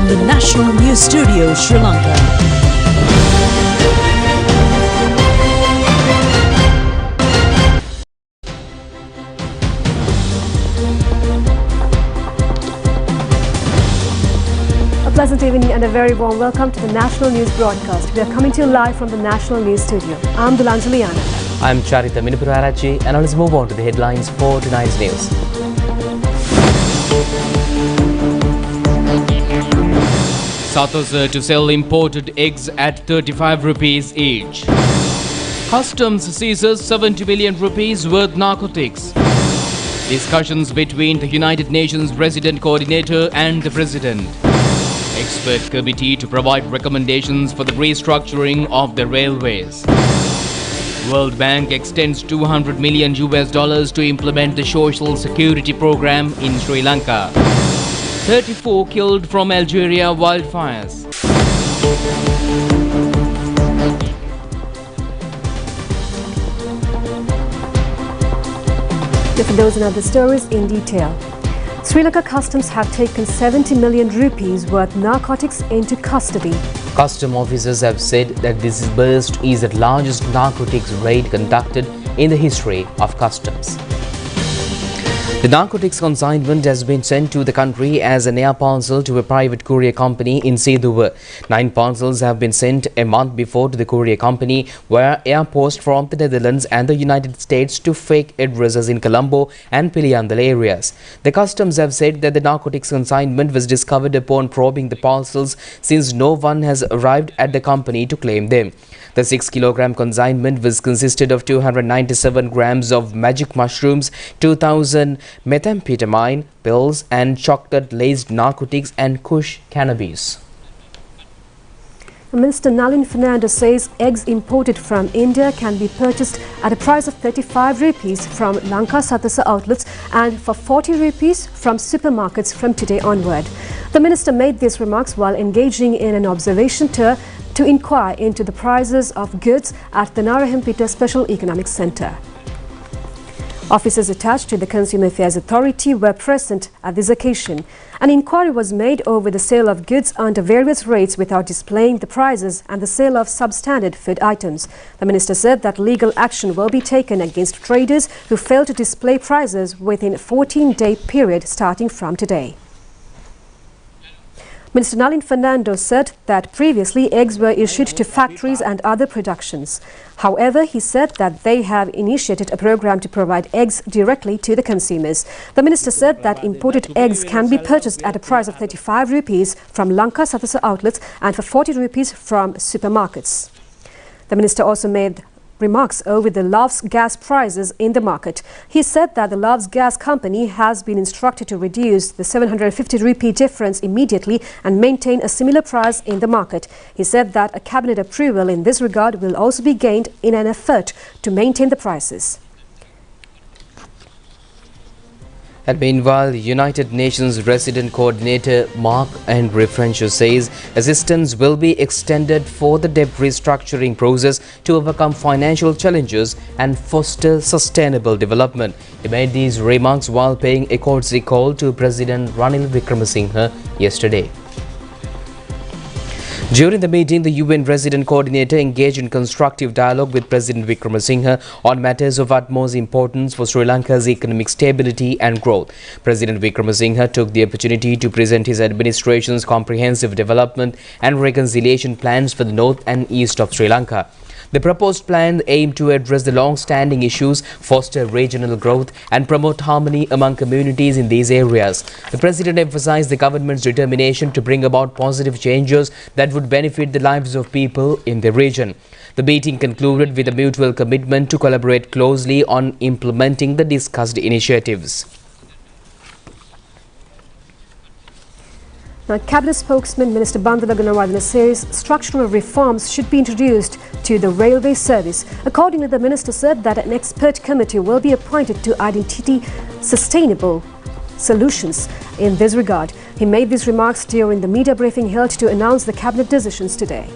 from the National News Studio, Sri Lanka. A pleasant evening and a very warm welcome to the National News broadcast. We are coming to you live from the National News Studio. I'm Dulanjali Anand. I'm Charita Minipurarachi, and now let's move on to the headlines for tonight's news. South to sell imported eggs at 35 rupees each. Customs seizes 70 million rupees worth narcotics. Discussions between the United Nations Resident Coordinator and the President. Expert committee to provide recommendations for the restructuring of the railways. World Bank extends $200 million to implement the social security program in Sri Lanka. 34 killed from Algeria wildfires. For those and other stories in detail. Sri Lanka Customs have taken 70 million rupees worth narcotics into custody. Custom officers have said that this burst is the largest narcotics raid conducted in the history of customs. The narcotics consignment has been sent to the country as an air parcel to a private courier company in Seduwa. 9 parcels have been sent a month before to the courier company via air post from the Netherlands and the United States to fake addresses in Colombo and Piliyandala areas. The customs have said that the narcotics consignment was discovered upon probing the parcels since no one has arrived at the company to claim them. The 6-kilogram consignment was consisted of 297 grams of magic mushrooms, 2,000 methamphetamine pills and chocolate-laced narcotics and kush cannabis. Minister Nalin Fernando says eggs imported from India can be purchased at a price of 35 rupees from Lanka Satasa outlets and for 40 rupees from supermarkets from today onward. The minister made these remarks while engaging in an observation tour to inquire into the prices of goods at the Narayampeta Special Economic Centre. Officers attached to the Consumer Affairs Authority were present at this occasion. An inquiry was made over the sale of goods under various rates without displaying the prices and the sale of substandard food items. The minister said that legal action will be taken against traders who fail to display prices within a 14-day period starting from today. Minister Nalin Fernando said that previously eggs were issued to factories and other productions. However, he said that they have initiated a program to provide eggs directly to the consumers. The minister said that imported eggs can be purchased at a price of 35 rupees from Lanka Satasa outlets and for 40 rupees from supermarkets. The minister also made remarks over the Love's gas prices in the market. He said that the Love's gas company has been instructed to reduce the 750 rupee difference immediately and maintain a similar price in the market. He said that a cabinet approval in this regard will also be gained in an effort to maintain the prices. And meanwhile, United Nations Resident Coordinator Mark Henry French says assistance will be extended for the debt restructuring process to overcome financial challenges and foster sustainable development. He made these remarks while paying a courtesy call to President Ranil Wickremesinghe yesterday. During the meeting, the UN Resident Coordinator engaged in constructive dialogue with President Wickremesinghe on matters of utmost importance for Sri Lanka's economic stability and growth. President Wickremesinghe took the opportunity to present his administration's comprehensive development and reconciliation plans for the north and east of Sri Lanka. The proposed plan aimed to address the long-standing issues, foster regional growth and promote harmony among communities in these areas. The President emphasized the government's determination to bring about positive changes that would benefit the lives of people in the region. The meeting concluded with a mutual commitment to collaborate closely on implementing the discussed initiatives. Now, Cabinet spokesman Minister Bandula Gunawardena says structural reforms should be introduced to the railway service. Accordingly, the minister said that an expert committee will be appointed to identify sustainable solutions in this regard. He made these remarks during the media briefing held to announce the cabinet decisions today.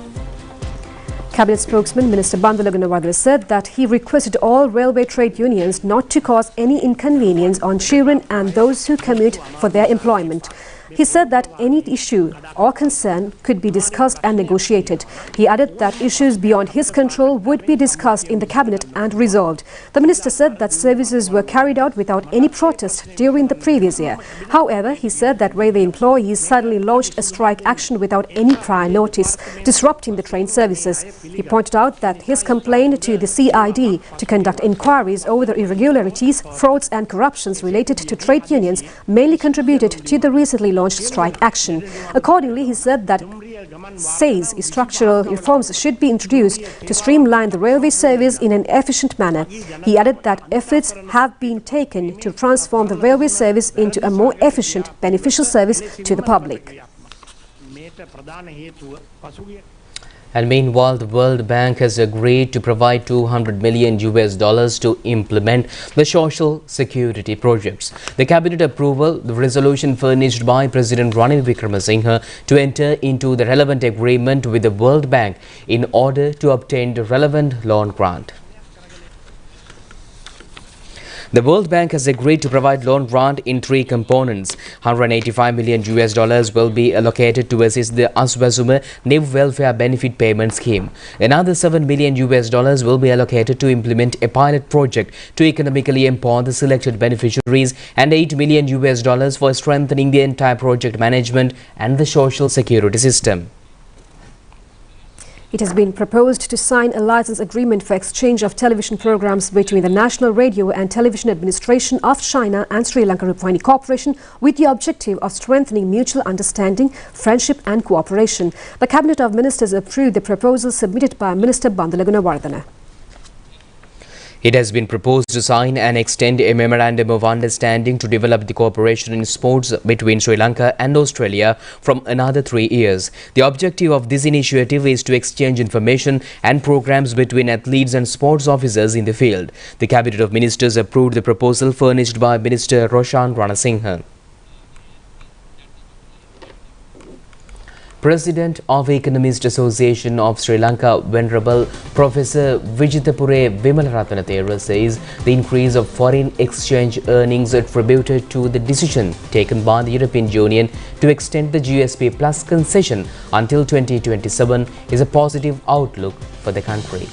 Cabinet spokesman Minister Bandula Gunawardena said that he requested all railway trade unions not to cause any inconvenience on children and those who commute for their employment. He said that any issue or concern could be discussed and negotiated. He added that issues beyond his control would be discussed in the cabinet and resolved. The minister said that services were carried out without any protest during the previous year. However, he said that railway employees suddenly launched a strike action without any prior notice, disrupting the train services. He pointed out that his complaint to the CID to conduct inquiries over the irregularities, frauds and corruptions related to trade unions mainly contributed to the recently launched strike action. Accordingly, he said that structural reforms should be introduced to streamline the railway service in an efficient manner. He added that efforts have been taken to transform the railway service into a more efficient, beneficial service to the public. And meanwhile, the World Bank has agreed to provide $200 million to implement the social security projects. The cabinet approval, the resolution furnished by President Ranil Wickremesinghe to enter into the relevant agreement with the World Bank in order to obtain the relevant loan grant. The World Bank has agreed to provide loan grant in three components. $185 million will be allocated to assist the Aswasume New Welfare Benefit Payment Scheme. Another $7 million will be allocated to implement a pilot project to economically empower the selected beneficiaries, and $8 million for strengthening the entire project management and the social security system. It has been proposed to sign a license agreement for exchange of television programs between the National Radio and Television Administration of China and Sri Lanka Rupavahini Corporation with the objective of strengthening mutual understanding, friendship and cooperation. The Cabinet of Ministers approved the proposal submitted by Minister Bandula Gunawardena. It has been proposed to sign and extend a memorandum of understanding to develop the cooperation in sports between Sri Lanka and Australia from another 3 years. The objective of this initiative is to exchange information and programs between athletes and sports officers in the field. The Cabinet of Ministers approved the proposal furnished by Minister Roshan Ranasinghe. President of Economist Association of Sri Lanka, Venerable Professor Vijitapure Vimalarathanathera says the increase of foreign exchange earnings attributed to the decision taken by the European Union to extend the GSP Plus concession until 2027 is a positive outlook for the country.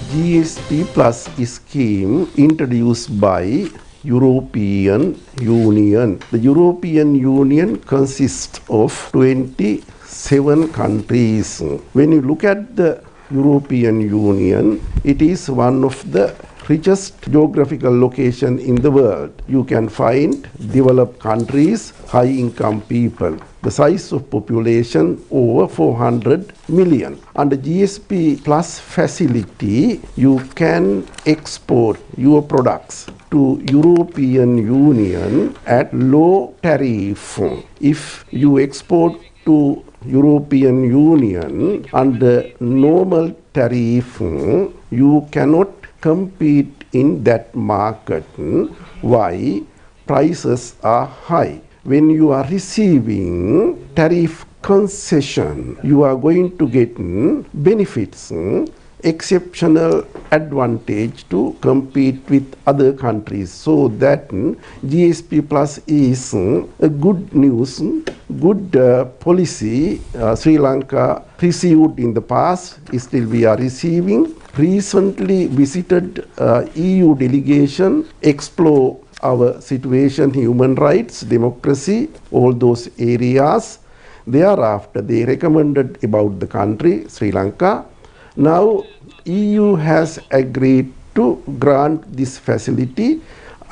GSP Plus scheme introduced by European Union. The European Union consists of 27 countries. When you look at the European Union, it is one of the richest geographical location in the world. You can find developed countries, high-income people. The size of population over 400 million. Under GSP Plus facility, you can export your products to European Union at low tariff. If you export to European Union under normal tariff, you cannot compete in that market. Why? Prices are high. When you are receiving tariff concession, you are going to get benefits, exceptional advantage to compete with other countries. So that GSP Plus is a good news, good policy Sri Lanka received in the past, still we are receiving. Recently visited EU delegation, explore our situation, human rights, democracy, all those areas. Thereafter, they recommended about the country, Sri Lanka. Now, EU has agreed to grant this facility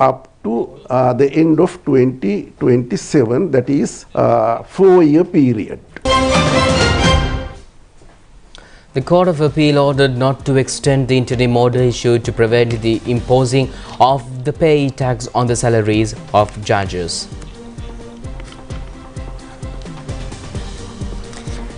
up to the end of 2027, that is 4-year period. The Court of Appeal ordered not to extend the interim order issued to prevent the imposing of the pay tax on the salaries of judges.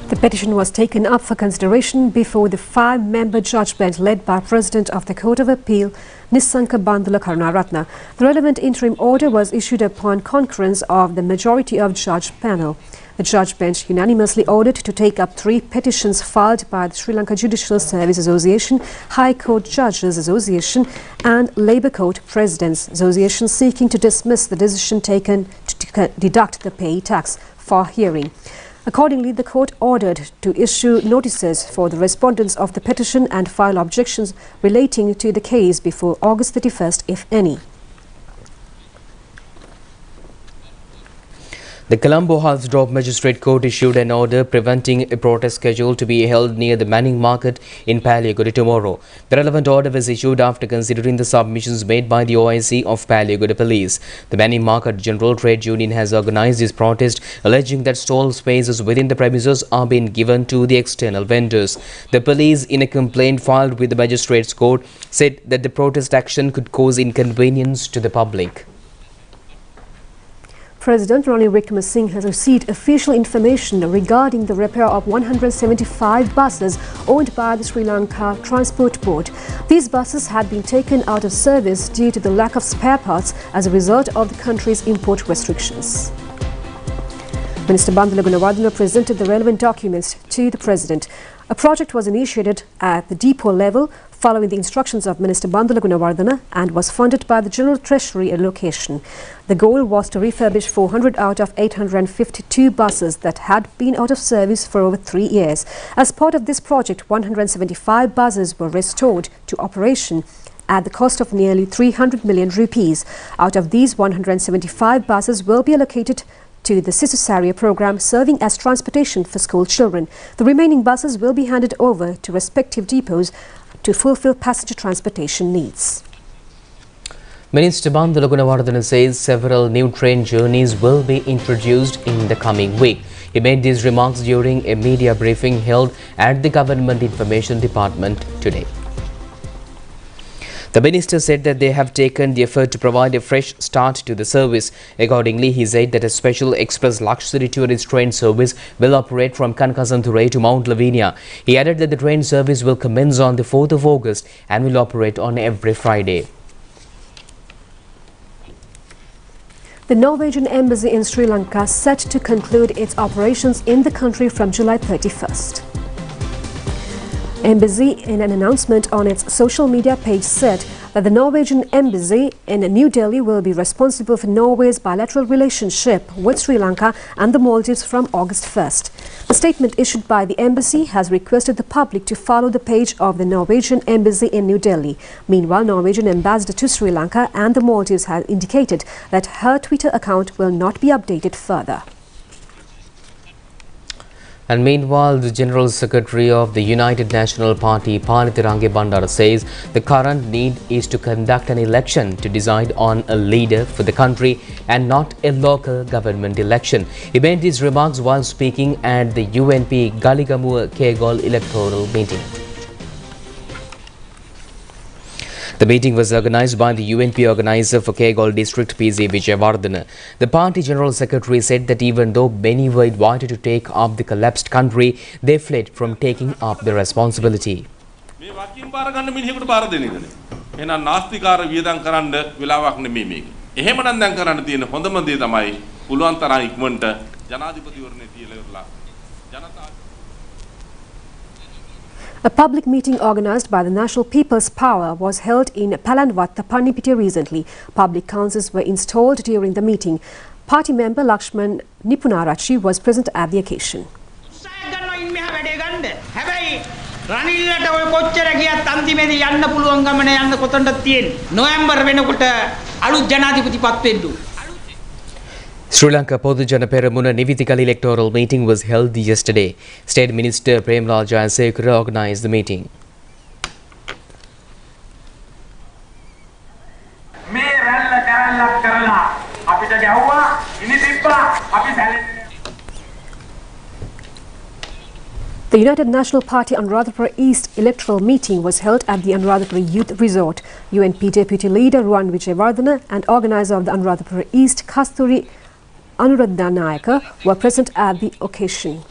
The petition was taken up for consideration before the 5-member judge bench led by President of the Court of Appeal, Nisanka Bandula Karunaratna. The relevant interim order was issued upon concurrence of the majority of judge panel. The judge bench unanimously ordered to take up 3 petitions filed by the Sri Lanka Judicial Service Association, High Court Judges Association and Labour Court Presidents Association seeking to dismiss the decision taken to deduct the pay tax for hearing. Accordingly, the court ordered to issue notices for the respondents of the petition and file objections relating to the case before August 31st, if any. The Colombo Halsdorf Magistrate Court issued an order preventing a protest scheduled to be held near the Manning Market in Palliagoda tomorrow. The relevant order was issued after considering the submissions made by the OIC of Palliagoda Police. The Manning Market General Trade Union has organised this protest, alleging that stall spaces within the premises are being given to the external vendors. The police, in a complaint filed with the Magistrates Court, said that the protest action could cause inconvenience to the public. President Ranil Wickremesinghe has received official information regarding the repair of 175 buses owned by the Sri Lanka Transport Board. These buses had been taken out of service due to the lack of spare parts as a result of the country's import restrictions. Minister Bandula Gunawardena presented the relevant documents to the President. A project was initiated at the depot level following the instructions of Minister Bandula Gunawardena and was funded by the General Treasury allocation. The goal was to refurbish 400 out of 852 buses that had been out of service for over 3 years. As part of this project, 175 buses were restored to operation at the cost of nearly 300 million rupees. Out of these, 175 buses will be allocated to the Sisusaria program, serving as transportation for school children. The remaining buses will be handed over to respective depots to fulfill passenger transportation needs. Minister Bandula Gunawardena says several new train journeys will be introduced in the coming week. He made these remarks during a media briefing held at the Government Information Department today. The minister said that they have taken the effort to provide a fresh start to the service. Accordingly, he said that a special express luxury tourist train service will operate from Kankasanthurei to Mount Lavinia. He added that the train service will commence on the 4th of August and will operate on every Friday. The Norwegian embassy in Sri Lanka set to conclude its operations in the country from July 31st. Embassy, in an announcement on its social media page, said that the Norwegian embassy in New Delhi will be responsible for Norway's bilateral relationship with Sri Lanka and the Maldives from August 1st. The statement issued by the embassy has requested the public to follow the page of the Norwegian embassy in New Delhi. Meanwhile, Norwegian ambassador to Sri Lanka and the Maldives has indicated that her Twitter account will not be updated further. And meanwhile, the General Secretary of the United National Party, Parliamentarian Bandara, says the current need is to conduct an election to decide on a leader for the country and not a local government election. He made these remarks while speaking at the UNP Galigamua Kegol electoral meeting. The meeting was organised by the UNP organiser for Kegol district, P.Z. Vijayawardena. The party General Secretary said that even though many were invited to take up the collapsed country, they fled from taking up the responsibility. A public meeting organised by the National People's Power was held in Palanwatta, Panipitiya recently. Public councils were installed during the meeting. Party member Lakshman Nipunarachi was present at the occasion. Sri Lanka Podujana Peramuna Nivitikal electoral meeting was held yesterday. State Minister Premlal Jayasekara organised the meeting. The United National Party Anuradhapura East electoral meeting was held at the Anuradhapura Youth Resort. UNP Deputy Leader Ruan Vijayawardena and organiser of the Anuradhapura East Kasturi Anuradha Nayaka were present at the occasion.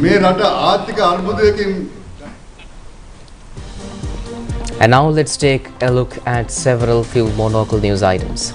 මේ රට ආර්ථික අර්බුදයකින්. And now let's take a look at several few monocle news items.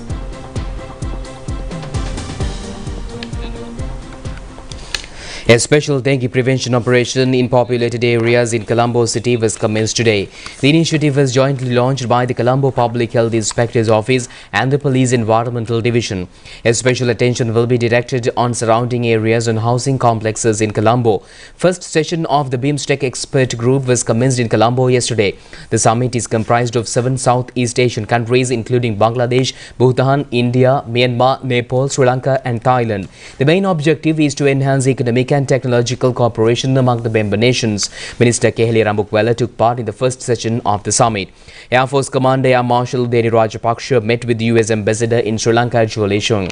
A special dengue prevention operation in populated areas in Colombo city was commenced today. The initiative was jointly launched by the Colombo Public Health Inspector's Office and the Police Environmental Division. A special attention will be directed on surrounding areas and housing complexes in Colombo. First session of the BIMSTEC expert group was commenced in Colombo yesterday. The summit is comprised of 7 Southeast Asian countries including Bangladesh, Bhutan, India, Myanmar, Nepal, Sri Lanka and Thailand. The main objective is to enhance economic and technological cooperation among the member nations. Minister Keheli Rambukwala took part in the first session of the summit. Air Force Commander Air Marshal Deni Rajapaksa met with the US Ambassador in Sri Lanka, Chulaleshong.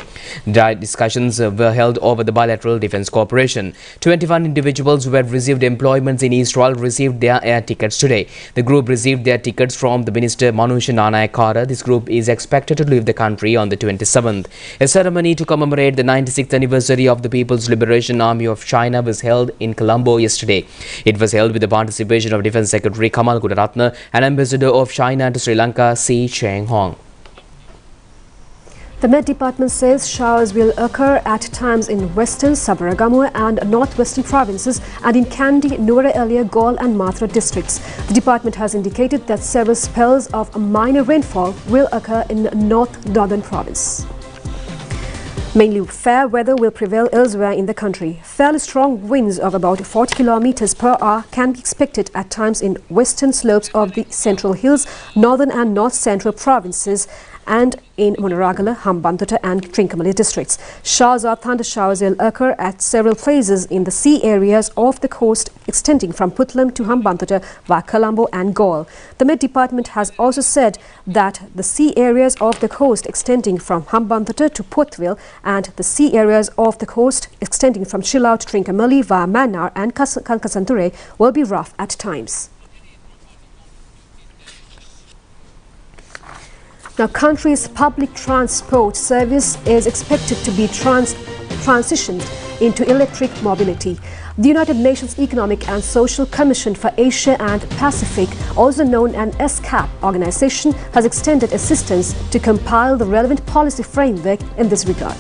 Discussions were held over the bilateral defence cooperation. 21 individuals who had received employments in Israel received their air tickets today. The group received their tickets from the Minister Manusha Nanayakara. This group is expected to leave the country on the 27th. A ceremony to commemorate the 96th anniversary of the People's Liberation Army of China was held in Colombo yesterday. It was held with the participation of Defence Secretary Kamal Gunaratne and Ambassador of China to Sri Lanka, Si Cheng Hong. The Met Department says showers will occur at times in western, Sabaragamuwa and northwestern provinces and in Kandy, Nuwara Eliya, Galle and Mathura districts. The department has indicated that several spells of minor rainfall will occur in northern province. Mainly fair weather will prevail elsewhere in the country. Fairly strong winds of about 40 kilometers per hour can be expected at times in western slopes of the central hills, northern and north-central provinces and in Monaragala, Hambantota and Trincomalee districts. Showers or thunder showers will occur at several places in the sea areas off the coast extending from Putlam to Hambantota via Colombo and Galle. The Met Department has also said that the sea areas off the coast extending from Hambantota to Portville and the sea areas off the coast extending from Shillong to Trincomalee via Mannar and Kalkasanture will be rough at times. Now, country's public transport service is expected to be transitioned into electric mobility. The United Nations Economic and Social Commission for Asia and Pacific, also known as ESCAP organization, has extended assistance to compile the relevant policy framework in this regard.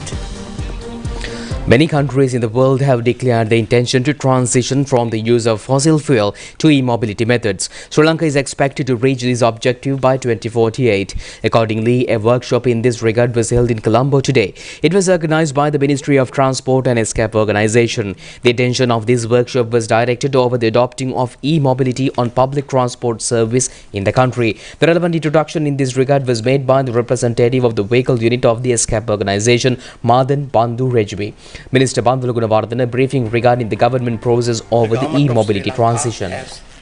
Many countries in the world have declared the intention to transition from the use of fossil fuel to e-mobility methods. Sri Lanka is expected to reach this objective by 2048. Accordingly, a workshop in this regard was held in Colombo today. It was organized by the Ministry of Transport and ESCAP organization. The attention of this workshop was directed over the adopting of e-mobility on public transport service in the country. The relevant introduction in this regard was made by the representative of the vehicle unit of the ESCAP organization, Madan Bandhu Rejvi. Minister Bandhu Gunawardena briefing regarding the government process over the e-mobility transition.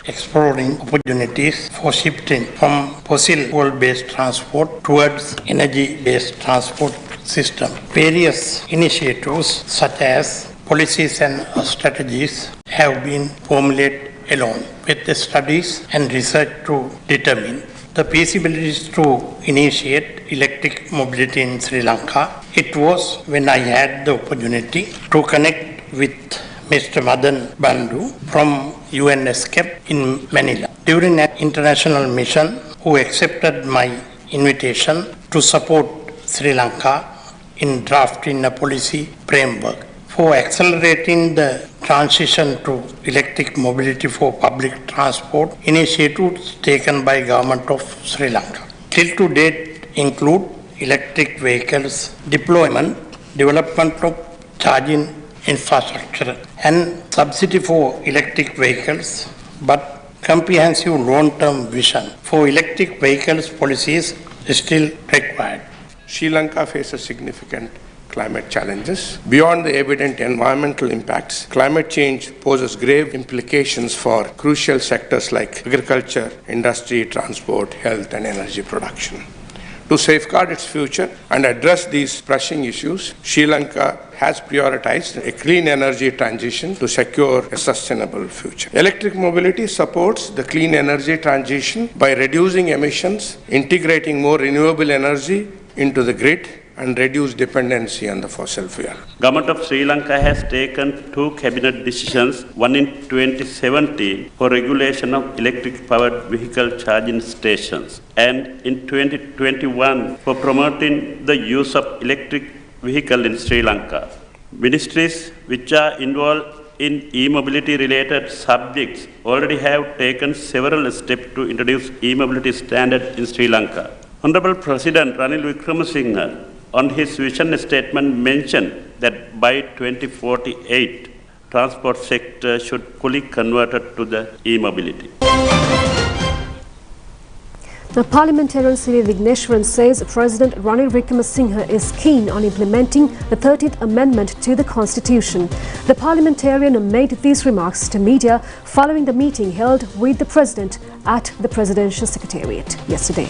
Exploring opportunities for shifting from fossil fuel-based transport towards energy-based transport system. Various initiatives such as policies and strategies have been formulated along with the studies and research to determine the feasibility to initiate electric mobility in Sri Lanka. It was when I had the opportunity to connect with Mr. Madan Bandhu from UNSCAP in Manila during an international mission, who accepted my invitation to support Sri Lanka in drafting a policy framework for accelerating the transition to electric mobility for public transport. Initiatives taken by government of Sri Lanka till to date include electric vehicles deployment, development of charging infrastructure and subsidy for electric vehicles, but comprehensive long-term vision for electric vehicles policies is still required. Sri Lanka faces significant climate challenges. Beyond the evident environmental impacts, climate change poses grave implications for crucial sectors like agriculture, industry, transport, health, and energy production. To safeguard its future and address these pressing issues, Sri Lanka has prioritized a clean energy transition to secure a sustainable future. Electric mobility supports the clean energy transition by reducing emissions, integrating more renewable energy, into the grid and reduce dependency on the fossil fuel. Government of Sri Lanka has taken 2 cabinet decisions, one in 2017 for regulation of electric powered vehicle charging stations and in 2021 for promoting the use of electric vehicle in Sri Lanka. Ministries which are involved in e-mobility related subjects already have taken several steps to introduce e-mobility standard in Sri Lanka. Honorable President Ranil Wickremesinghe on his vision statement mentioned that by 2048, transport sector should fully converted to the e-mobility. The Parliamentarian Sri Vigneshwaran says President Ranil Wickremesinghe is keen on implementing the 13th Amendment to the Constitution. The Parliamentarian made these remarks to media following the meeting held with the President at the Presidential Secretariat yesterday.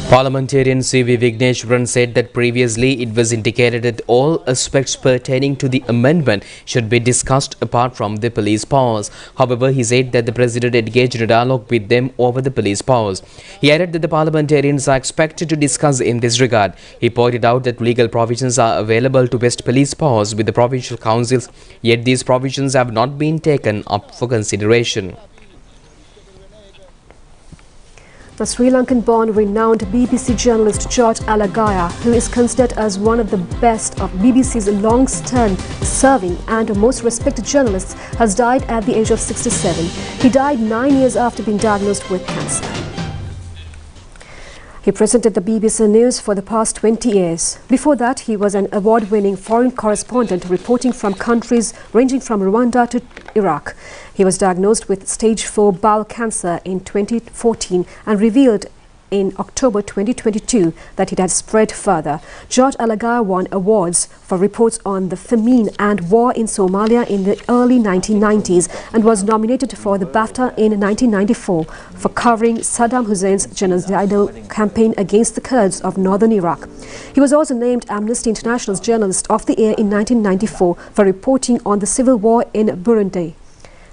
Parliamentarian C.V. Vigneshwaran said that previously it was indicated that all aspects pertaining to the amendment should be discussed apart from the police powers. However, he said that the President engaged in a dialogue with them over the police powers. He added that the parliamentarians are expected to discuss in this regard. He pointed out that legal provisions are available to vest police powers with the provincial councils, yet these provisions have not been taken up for consideration. The Sri Lankan-born renowned BBC journalist George Alagaya, who is considered as one of the best of BBC's long-serving and most respected journalists, has died at the age of 67. He died 9 years after being diagnosed with cancer. He presented the BBC News for the past 20 years. Before that, he was an award-winning foreign correspondent reporting from countries ranging from Rwanda to Iraq. He was diagnosed with stage 4 bowel cancer in 2014 and revealed in October 2022 that it had spread further. George Alagaya won awards for reports on the famine and war in Somalia in the early 1990s and was nominated for the BAFTA in 1994 for covering Saddam Hussein's genocidal campaign against the Kurds of northern Iraq. He was also named Amnesty International's Journalist of the Year in 1994 for reporting on the civil war in Burundi,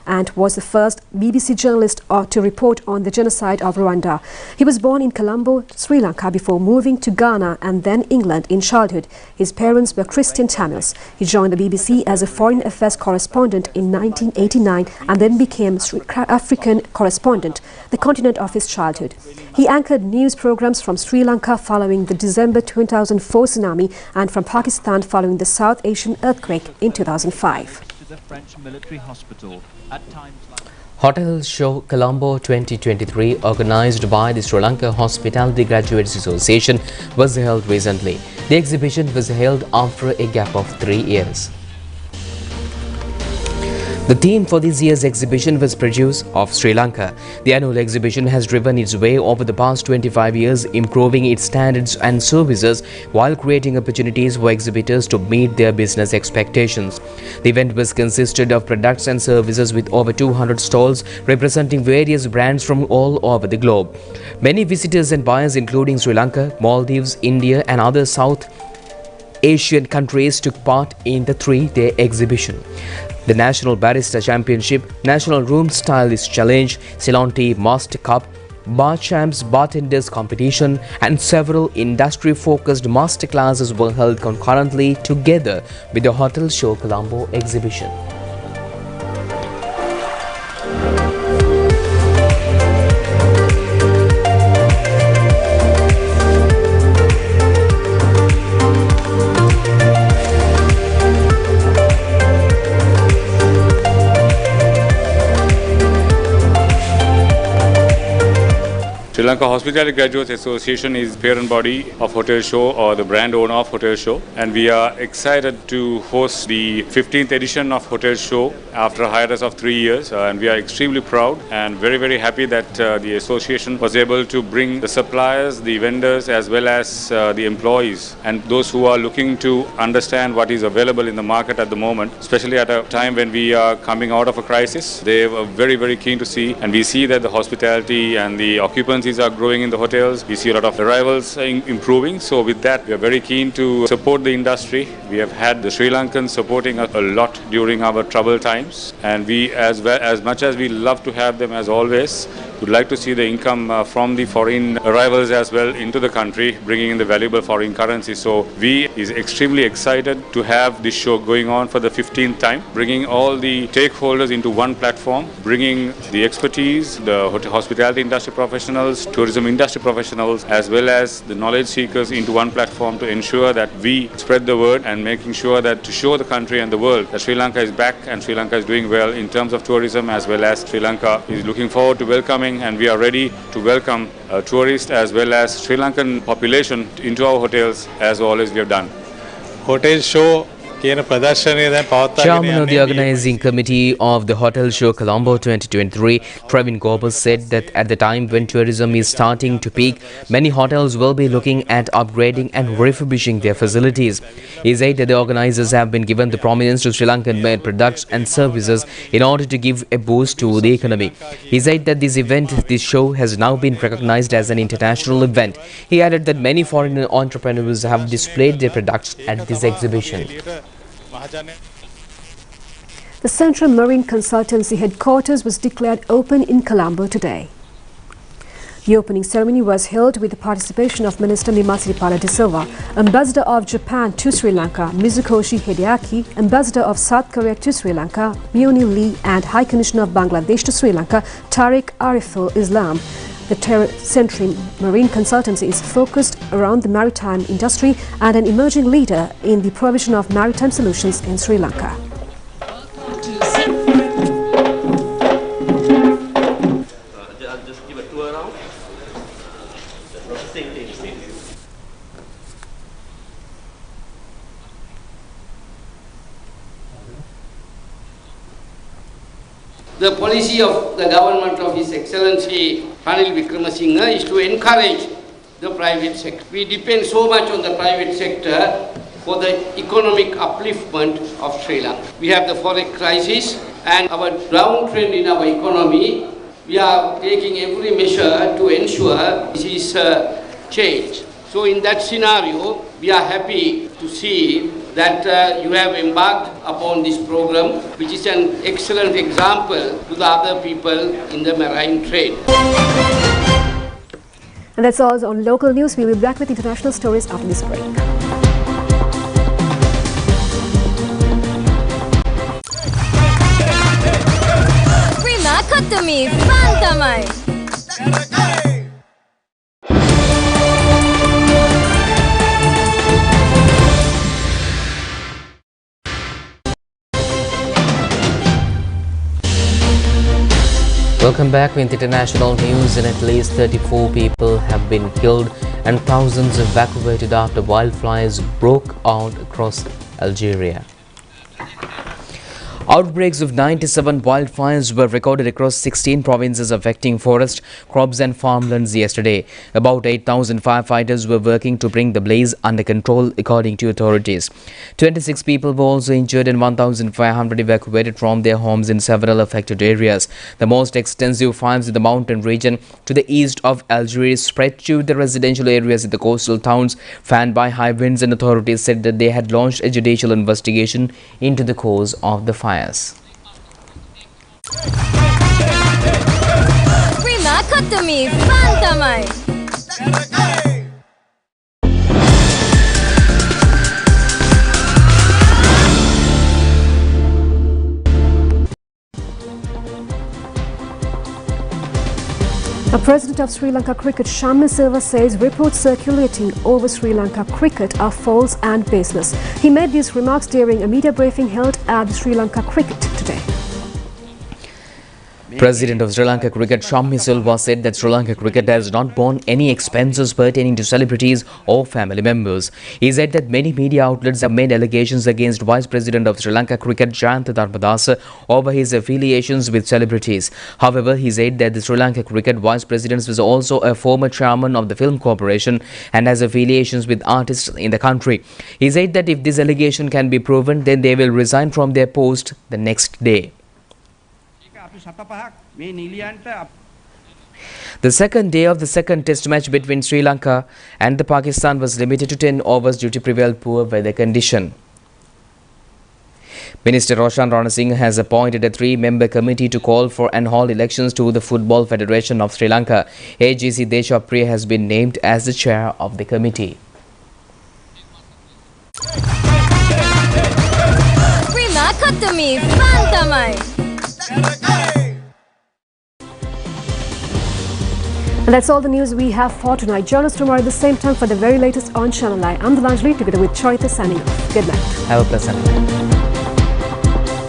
and was the first BBC journalist to report on the genocide of Rwanda. He was born in Colombo, Sri Lanka, before moving to Ghana and then England in childhood. His parents were Christian Tamils. He joined the BBC as a foreign affairs correspondent in 1989 and then became African correspondent, the continent of his childhood. He anchored news programs from Sri Lanka following the December 2004 tsunami and from Pakistan following the South Asian earthquake in 2005. The French military hospital at times like Hotel Show Colombo 2023, organized by the Sri Lanka Hospitality Graduates Association, was held recently. The exhibition was held after a gap of 3 years. The theme for this year's exhibition was Produce of Sri Lanka. The annual exhibition has driven its way over the past 25 years, improving its standards and services while creating opportunities for exhibitors to meet their business expectations. The event was consisted of products and services with over 200 stalls representing various brands from all over the globe. Many visitors and buyers, including Sri Lanka, Maldives, India and other South Asian countries, took part in the 3-day exhibition. The National Barista Championship, National Room Stylist Challenge, Ceylon Tea Master Cup, Bar Champs Bartenders Competition and several industry-focused masterclasses were held concurrently together with the Hotel Show Colombo exhibition. Sri Lanka Hospitality Graduates Association is parent body of Hotel Show, or the brand owner of Hotel Show, and we are excited to host the 15th edition of Hotel Show after a hiatus of 3 years, and we are extremely proud and very happy that the association was able to bring the suppliers, the vendors as well as the employees and those who are looking to understand what is available in the market at the moment, especially at a time when we are coming out of a crisis. They were very keen to see, and we see that the hospitality and the occupancies are growing in the hotels. We see a lot of arrivals improving. So with that, we are very keen to support the industry. We have had the Sri Lankans supporting us a lot during our troubled times, and we, as much as we love to have them as always, would like to see the income from the foreign arrivals as well into the country, bringing in the valuable foreign currency. So we is extremely excited to have this show going on for the 15th time, bringing all the stakeholders into one platform, bringing the expertise, the hospitality industry professionals, tourism industry professionals, as well as the knowledge seekers into one platform to ensure that we spread the word and making sure that to show the country and the world that Sri Lanka is back and Sri Lanka is doing well in terms of tourism, as well as Sri Lanka is looking forward to welcoming, and we are ready to welcome tourists as well as Sri Lankan population into our hotels as always we have done. Hotel show Chairman of the organizing committee of the Hotel Show Colombo 2023, Pravin Gopal, said that at the time when tourism is starting to peak, many hotels will be looking at upgrading and refurbishing their facilities. He said that the organizers have been given the prominence to Sri Lankan-made products and services in order to give a boost to the economy. He said that this show has now been recognized as an international event. He added that many foreign entrepreneurs have displayed their products at this exhibition. The Central Marine Consultancy headquarters was declared open in Colombo today. The opening ceremony was held with the participation of Minister Nimasiripala De Silva, Ambassador of Japan to Sri Lanka, Mizukoshi Hideaki, Ambassador of South Korea to Sri Lanka, Mioni Lee, and High Commissioner of Bangladesh to Sri Lanka, Tariq Ariful Islam. The Central Marine Consultancy is focused around the maritime industry and an emerging leader in the provision of maritime solutions in Sri Lanka. Just give a tour around. Same thing. The policy of the government of His Excellency Ranil Wickremesinghe is to encourage the private sector. We depend so much on the private sector for the economic upliftment of Sri Lanka. We have the forex crisis and our downtrend in our economy. We are taking every measure to ensure this is changed. So in that scenario, we are happy to see that you have embarked upon this program, which is an excellent example to the other people in the marine trade. And that's all on local news. We'll be back with international stories after this break. Welcome back with international news. And at least 34 people have been killed and thousands evacuated after wildfires broke out across Algeria. Outbreaks of 97 wildfires were recorded across 16 provinces, affecting forest, crops and farmlands yesterday. About 8,000 firefighters were working to bring the blaze under control, according to authorities. 26 people were also injured and 1,500 evacuated from their homes in several affected areas. The most extensive fires in the mountain region to the east of Algeria spread to the residential areas in the coastal towns, fanned by high winds, and authorities said that they had launched a judicial investigation into the cause of the fire. The President of Sri Lanka Cricket, Shammi Silva, says reports circulating over Sri Lanka cricket are false and baseless. He made these remarks during a media briefing held at the Sri Lanka Cricket today. President of Sri Lanka Cricket, Shammi Silva, said that Sri Lanka Cricket has not borne any expenses pertaining to celebrities or family members. He said that many media outlets have made allegations against Vice President of Sri Lanka Cricket, Jayantha Dharmadasa, over his affiliations with celebrities. However, he said that the Sri Lanka Cricket Vice President was also a former chairman of the Film Corporation and has affiliations with artists in the country. He said that if this allegation can be proven, then they will resign from their post the next day. The second day of the second test match between Sri Lanka and the Pakistan was limited to 10 overs due to prevail poor weather condition. Minister Roshan Ranasinghe has appointed a 3-member committee to call for and hold elections to the Football Federation of Sri Lanka. AGC Deshapriya has been named as the chair of the committee. And that's all the news we have for tonight. Join us tomorrow at the same time for the very latest on Channel Eye. I'm Delanjali together with Choitha signing off. Good night. Have a pleasant night.